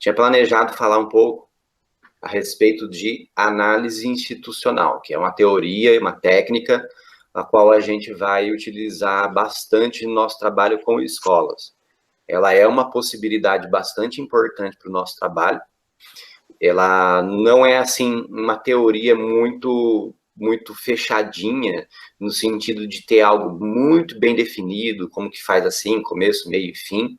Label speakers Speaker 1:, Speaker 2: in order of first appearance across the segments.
Speaker 1: tinha planejado falar um pouco a respeito de análise institucional, que é uma teoria, uma técnica, a qual a gente vai utilizar bastante no nosso trabalho com escolas. Ela é uma possibilidade bastante importante para o nosso trabalho. Ela não é, assim, uma teoria muito fechadinha, no sentido de ter algo muito bem definido, como que faz assim, começo, meio e fim,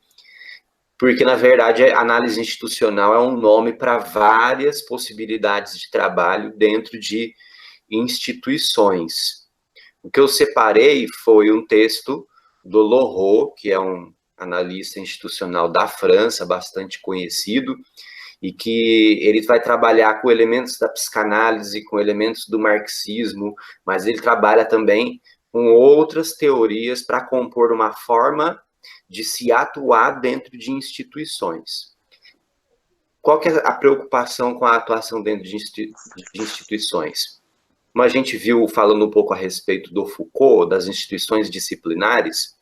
Speaker 1: porque, na verdade, a análise institucional é um nome para várias possibilidades de trabalho dentro de instituições. O que eu separei foi um texto do Lorot, que é um analista institucional da França, bastante conhecido, e que ele vai trabalhar com elementos da psicanálise, com elementos do marxismo, mas ele trabalha também com outras teorias para compor uma forma de se atuar dentro de instituições. Qual que é a preocupação com a atuação dentro de instituições? Como a gente viu falando um pouco a respeito do Foucault, das instituições disciplinares,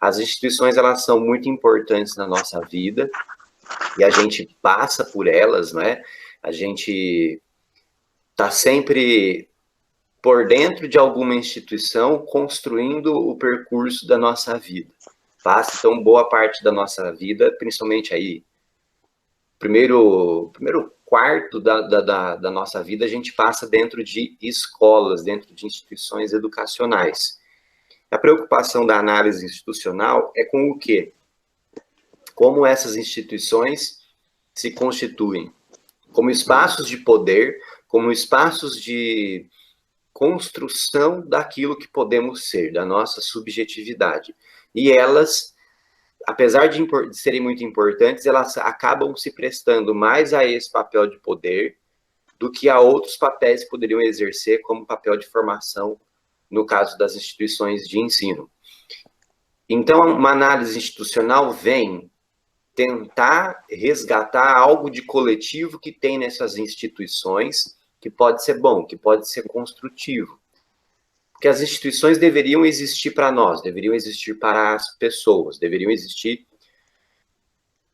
Speaker 1: as instituições elas são muito importantes na nossa vida, e a gente passa por elas, não é? A gente está sempre por dentro de alguma instituição, construindo o percurso da nossa vida. Passa, então, boa parte da nossa vida, principalmente aí, primeiro quarto da nossa vida, a gente passa dentro de escolas, dentro de instituições educacionais. A preocupação da análise institucional é com o quê? Como essas instituições se constituem como espaços de poder, como espaços de construção daquilo que podemos ser, da nossa subjetividade. E elas, apesar de serem muito importantes, elas acabam se prestando mais a esse papel de poder do que a outros papéis que poderiam exercer, como papel de formação, no caso das instituições de ensino. Então, uma análise institucional vem tentar resgatar algo de coletivo que tem nessas instituições, que pode ser bom, que pode ser construtivo. Porque as instituições deveriam existir para nós, deveriam existir para as pessoas, deveriam existir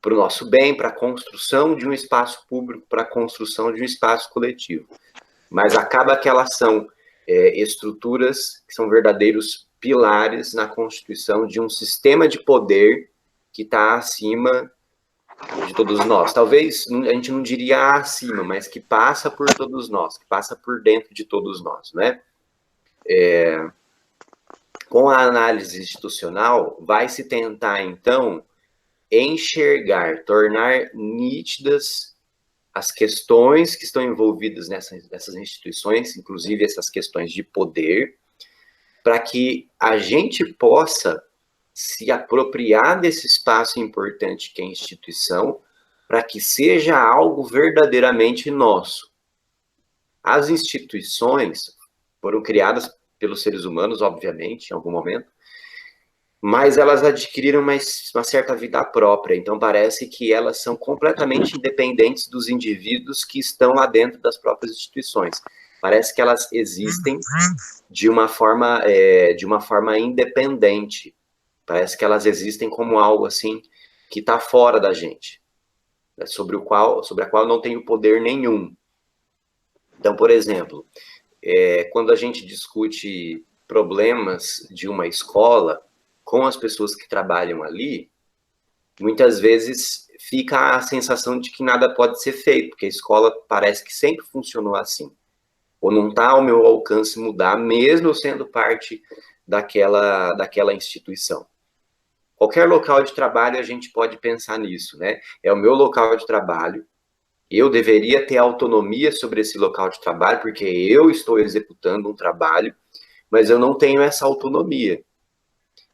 Speaker 1: para o nosso bem, para a construção de um espaço público, para a construção de um espaço coletivo. Mas acaba que elas são estruturas que são verdadeiros pilares na constituição de um sistema de poder que está acima de todos nós. Talvez a gente não diria acima, mas que passa por todos nós, que passa por dentro de todos nós, né? Com a análise institucional, vai se tentar, então, enxergar, tornar nítidas as questões que estão envolvidas nessas instituições, inclusive essas questões de poder, para que a gente possa se apropriar desse espaço importante que é a instituição, para que seja algo verdadeiramente nosso. As instituições foram criadas pelos seres humanos, obviamente, em algum momento, mas elas adquiriram uma certa vida própria, então parece que elas são completamente independentes dos indivíduos que estão lá dentro das próprias instituições. Parece que elas existem de uma forma independente. Parece que elas existem como algo assim que está fora da gente, né, sobre a qual não tem poder nenhum. Então, por exemplo, quando a gente discute problemas de uma escola com as pessoas que trabalham ali, muitas vezes fica a sensação de que nada pode ser feito, porque a escola parece que sempre funcionou assim. Ou não está ao meu alcance mudar, mesmo eu sendo parte daquela instituição. Qualquer local de trabalho a gente pode pensar nisso, né? É o meu local de trabalho, eu deveria ter autonomia sobre esse local de trabalho, porque eu estou executando um trabalho, mas eu não tenho essa autonomia.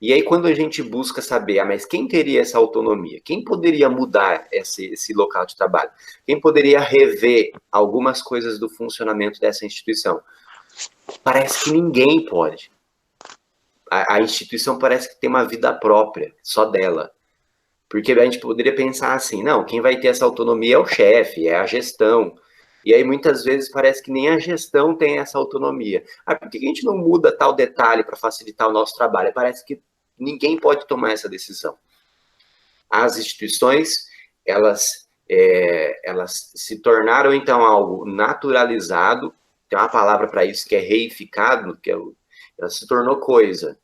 Speaker 1: E aí, quando a gente busca saber, mas quem teria essa autonomia? Quem poderia mudar esse local de trabalho? Quem poderia rever algumas coisas do funcionamento dessa instituição? Parece que ninguém pode. A instituição parece que tem uma vida própria, só dela. Porque a gente poderia pensar assim, não, quem vai ter essa autonomia é o chefe, é a gestão. E aí, muitas vezes, parece que nem a gestão tem essa autonomia. Por que a gente não muda tal detalhe para facilitar o nosso trabalho? Parece que ninguém pode tomar essa decisão. As instituições, elas elas se tornaram, então, algo naturalizado, tem uma palavra para isso que é reificado, ela se tornou coisa,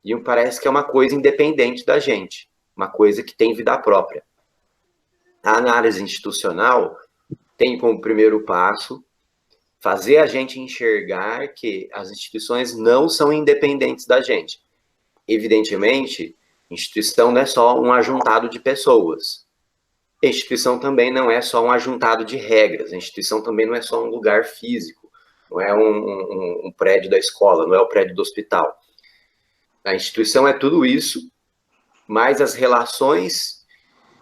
Speaker 1: e parece que é uma coisa independente da gente, uma coisa que tem vida própria. A análise institucional tem como primeiro passo fazer a gente enxergar que as instituições não são independentes da gente. Evidentemente, instituição não é só um ajuntado de pessoas. A instituição também não é só um ajuntado de regras. A instituição também não é só um lugar físico. Não é um prédio da escola, não é o prédio do hospital. A instituição é tudo isso, mas as relações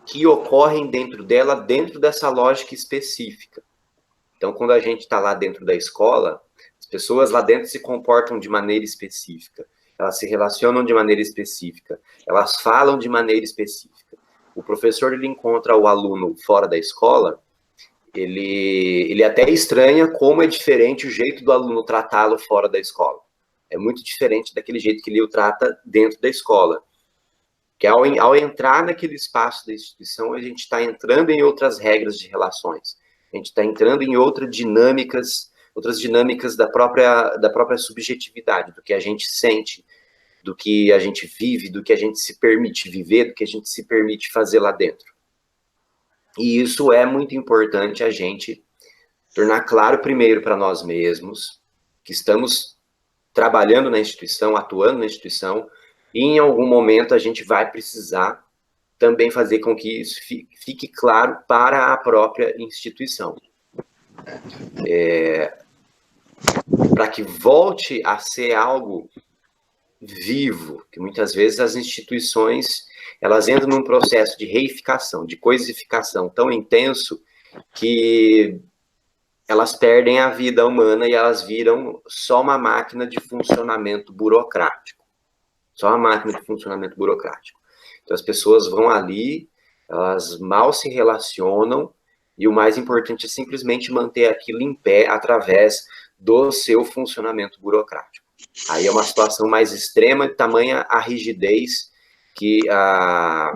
Speaker 1: que ocorrem dentro dela, dentro dessa lógica específica. Então, quando a gente está lá dentro da escola, as pessoas lá dentro se comportam de maneira específica, elas se relacionam de maneira específica, elas falam de maneira específica. O professor, ele encontra o aluno fora da escola, ele até estranha como é diferente o jeito do aluno tratá-lo fora da escola. É muito diferente daquele jeito que ele o trata dentro da escola. Que ao entrar naquele espaço da instituição, a gente está entrando em outras regras de relações. A gente está entrando em outras dinâmicas da própria subjetividade, do que a gente sente, do que a gente vive, do que a gente se permite viver, do que a gente se permite fazer lá dentro. E isso é muito importante a gente tornar claro primeiro para nós mesmos, que estamos trabalhando na instituição, atuando na instituição, e em algum momento a gente vai precisar também fazer com que isso fique claro para a própria instituição. Para que volte a ser algo vivo, que muitas vezes as instituições, elas entram num processo de reificação, de coisificação tão intenso que elas perdem a vida humana e elas viram só uma máquina de funcionamento burocrático. Só uma máquina de funcionamento burocrático. Então, as pessoas vão ali, elas mal se relacionam, e o mais importante é simplesmente manter aquilo em pé através do seu funcionamento burocrático. Aí é uma situação mais extrema, de tamanha a rigidez que a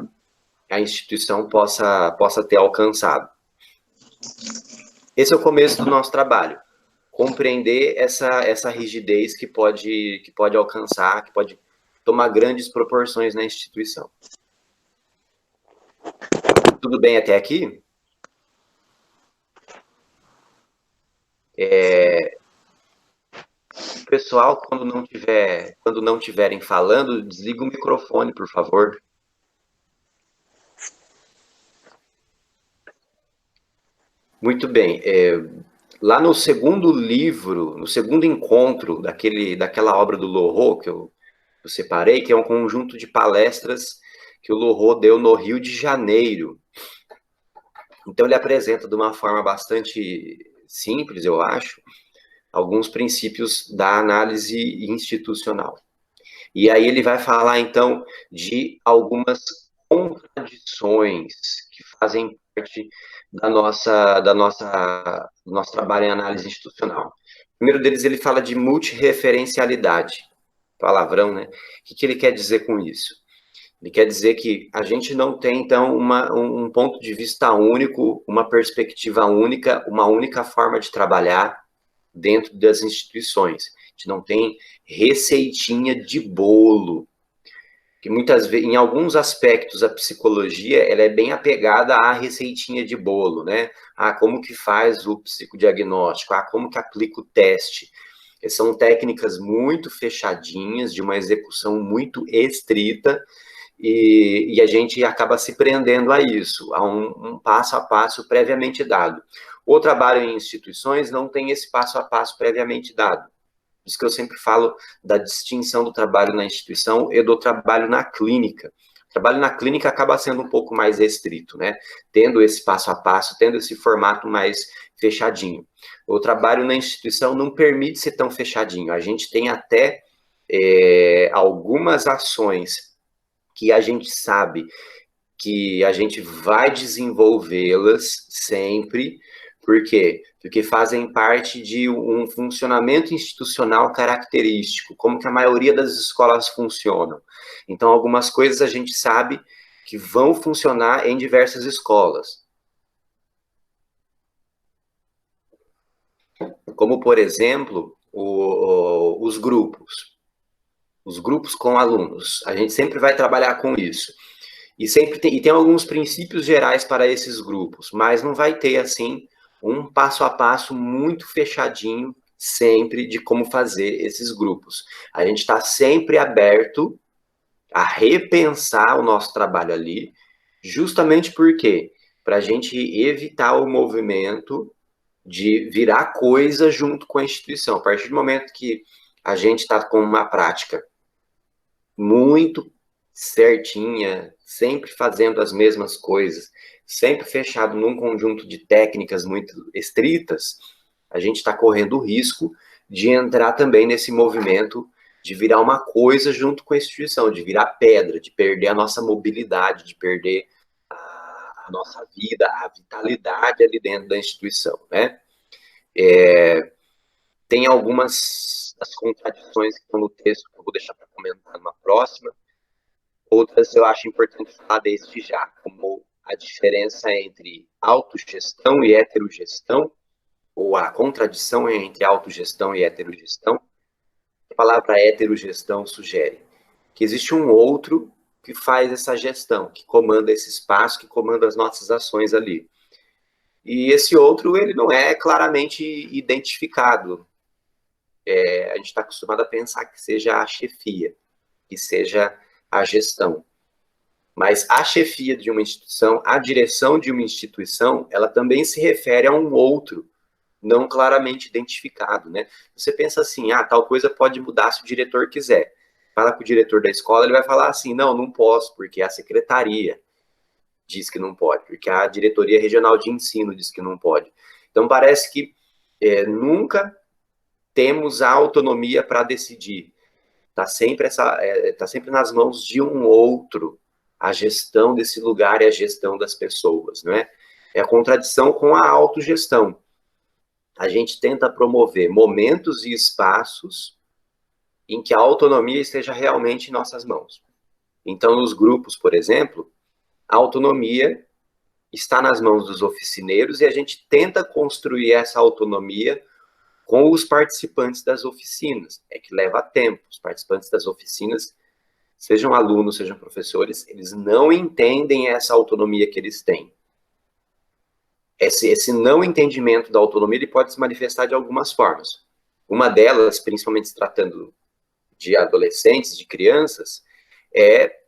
Speaker 1: instituição possa ter alcançado. Esse é o começo do nosso trabalho. Compreender essa rigidez que pode alcançar, que pode tomar grandes proporções na instituição. Tudo bem até aqui? Pessoal, quando não tiverem falando, desliga o microfone, por favor. Muito bem. Lá no segundo livro, no segundo encontro daquela obra do Lorô, que eu separei, que é um conjunto de palestras que o Lorô deu no Rio de Janeiro. Então, ele apresenta de uma forma bastante simples, eu acho, alguns princípios da análise institucional. E aí ele vai falar, então, de algumas contradições que fazem parte do nosso trabalho em análise institucional. O primeiro deles, ele fala de multireferencialidade. Palavrão, né? O que ele quer dizer com isso? Ele quer dizer que a gente não tem, então, um ponto de vista único, uma perspectiva única, uma única forma de trabalhar dentro das instituições. A gente não tem receitinha de bolo. Que muitas vezes, em alguns aspectos, a psicologia ela é bem apegada à receitinha de bolo, né? Como que faz o psicodiagnóstico? Como que aplica o teste? São técnicas muito fechadinhas, de uma execução muito estrita, e a gente acaba se prendendo a isso, a um passo a passo previamente dado. O trabalho em instituições não tem esse passo a passo previamente dado. Por isso que eu sempre falo da distinção do trabalho na instituição e do trabalho na clínica. O trabalho na clínica acaba sendo um pouco mais restrito, né? Tendo esse passo a passo, tendo esse formato mais fechadinho. O trabalho na instituição não permite ser tão fechadinho. A gente tem até algumas ações que a gente sabe que a gente vai desenvolvê-las sempre. Por quê? Porque fazem parte de um funcionamento institucional característico, como que a maioria das escolas funcionam. Então, algumas coisas a gente sabe que vão funcionar em diversas escolas. como por exemplo, os grupos com alunos. A gente sempre vai trabalhar com isso. E tem alguns princípios gerais para esses grupos, mas não vai ter, assim, um passo a passo muito fechadinho sempre de como fazer esses grupos. A gente está sempre aberto a repensar o nosso trabalho ali, justamente porque para a gente evitar o movimento de virar coisa junto com a instituição. A partir do momento que a gente está com uma prática muito certinha, sempre fazendo as mesmas coisas, sempre fechado num conjunto de técnicas muito estritas, a gente está correndo o risco de entrar também nesse movimento de virar uma coisa junto com a instituição, de virar pedra, de perder a nossa mobilidade, de perder a nossa vida, a vitalidade ali dentro da instituição, né? Tem algumas das contradições que estão no texto que eu vou deixar para comentar numa próxima. Outras eu acho importante falar desde já, como a diferença entre autogestão e heterogestão, ou a contradição entre autogestão e heterogestão. A palavra heterogestão sugere que existe um outro que faz essa gestão, que comanda esse espaço, que comanda as nossas ações ali. E esse outro, ele não é claramente identificado. A gente está acostumado a pensar que seja a chefia, que seja a gestão. Mas a chefia de uma instituição, a direção de uma instituição, ela também se refere a um outro, não claramente identificado, né? Você pensa assim, tal coisa pode mudar se o diretor quiser. Fala com o diretor da escola, ele vai falar assim, não posso, porque a secretaria diz que não pode, porque a diretoria regional de ensino diz que não pode. Então, parece que nunca temos a autonomia para decidir. Está sempre nas mãos de um outro a gestão desse lugar e a gestão das pessoas, não é? É a contradição com a autogestão. A gente tenta promover momentos e espaços em que a autonomia esteja realmente em nossas mãos. Então, nos grupos, por exemplo, a autonomia está nas mãos dos oficineiros e a gente tenta construir essa autonomia com os participantes das oficinas. É que leva tempo. Os participantes das oficinas, sejam alunos, sejam professores, eles não entendem essa autonomia que eles têm. Esse não entendimento da autonomia, ele pode se manifestar de algumas formas. Uma delas, principalmente se tratando de adolescentes, de crianças, é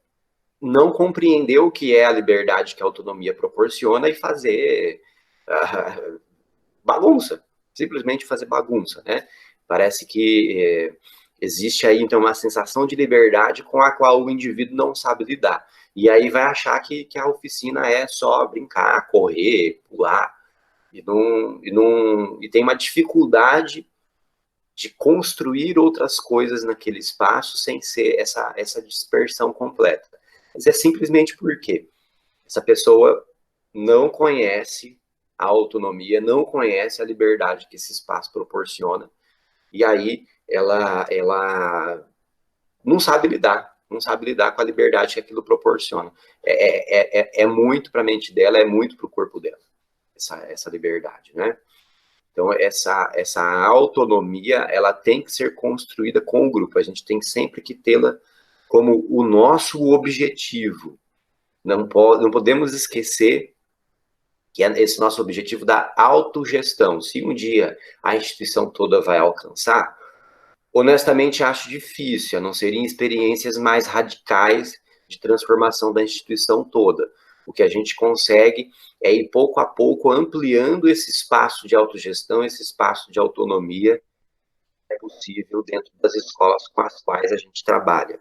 Speaker 1: não compreender o que é a liberdade que a autonomia proporciona e fazer bagunça, simplesmente fazer bagunça, né? Parece que existe aí, então, uma sensação de liberdade com a qual o indivíduo não sabe lidar. E aí vai achar que a oficina é só brincar, correr, pular, e tem uma dificuldade de construir outras coisas naquele espaço sem ser essa dispersão completa. Mas é simplesmente porque essa pessoa não conhece a autonomia, não conhece a liberdade que esse espaço proporciona, e aí ela não sabe lidar com a liberdade que aquilo proporciona. É muito para a mente dela, é muito para o corpo dela, essa liberdade, né? Então, essa autonomia, ela tem que ser construída com o grupo, a gente tem sempre que tê-la como o nosso objetivo. Não podemos esquecer que é esse nosso objetivo da autogestão. Se um dia a instituição toda vai alcançar, honestamente acho difícil, a não ser em experiências mais radicais de transformação da instituição toda. O que a gente consegue é ir pouco a pouco ampliando esse espaço de autogestão, esse espaço de autonomia que é possível dentro das escolas com as quais a gente trabalha.